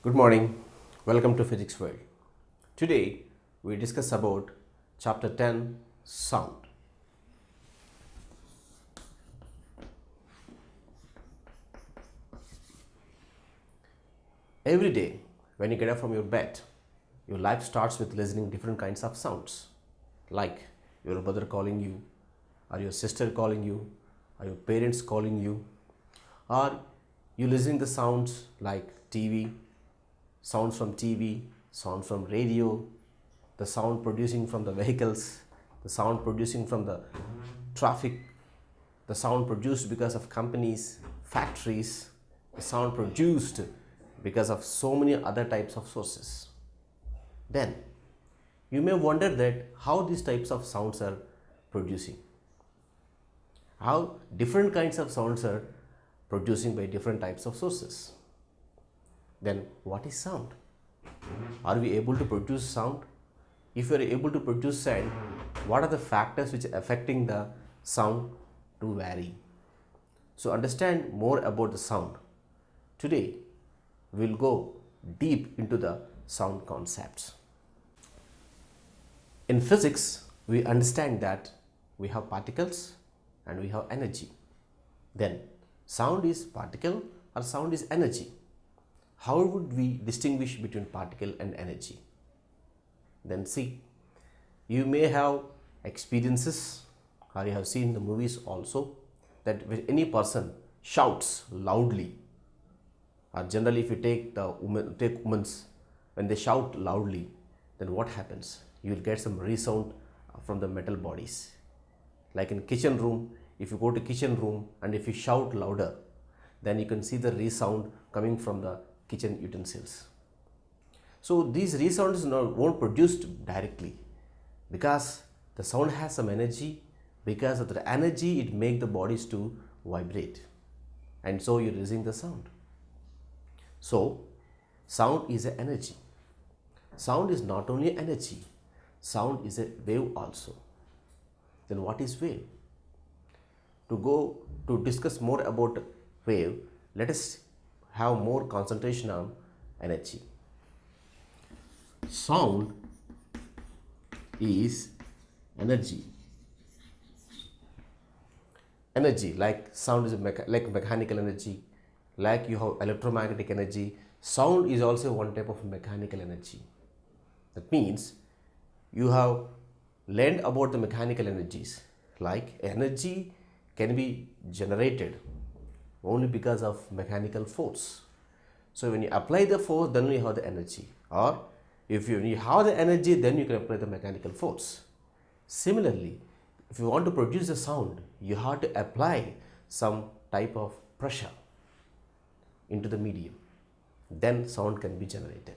Good morning. Welcome to Physics World. Today we discuss about chapter 10 sound. Every day when you get up from your bed, your life starts with listening different kinds of sounds, like your brother calling you, or your sister calling you, or your parents calling you, or you listening the sounds like TV, sounds from radio, the sound producing from the vehicles, the sound producing from the traffic, the sound produced because of companies, factories, the sound produced because of so many other types of sources. Then you may wonder that how these types of sounds are producing, how different kinds of sounds are producing by different types of sources. Then what is sound? Are we able to produce sound? If we are able to produce sound, what are the factors which are affecting the sound to vary? So understand more about the sound. Today we'll go deep into the sound concepts. In physics, we understand that we have particles and we have energy. Then sound is particle or sound is energy. How would we distinguish between particle and energy? Then see, you may have experiences or you have seen the movies also that when any person shouts loudly, or generally if you take women's, when they shout loudly, then what happens? You will get some resound from the metal bodies. Like in kitchen room, if you go to kitchen room and if you shout louder, then you can see the resound coming from the kitchen utensils. So these resounds won't produced directly because the sound has some energy. Because of the energy, it makes the bodies to vibrate, and so you're releasing the sound. So sound is an energy. Sound is not only energy, sound is a wave also. Then what is wave? To discuss more about wave, let us have more concentration on energy. Sound is energy. Energy, like sound is like mechanical energy, like you have electromagnetic energy. Sound is also one type of mechanical energy. That means you have learned about the mechanical energies, like energy can be generated only because of mechanical force. So when you apply the force, then you have the energy, or if you have the energy, then you can apply the mechanical force. Similarly, if you want to produce a sound, you have to apply some type of pressure into the medium, then sound can be generated.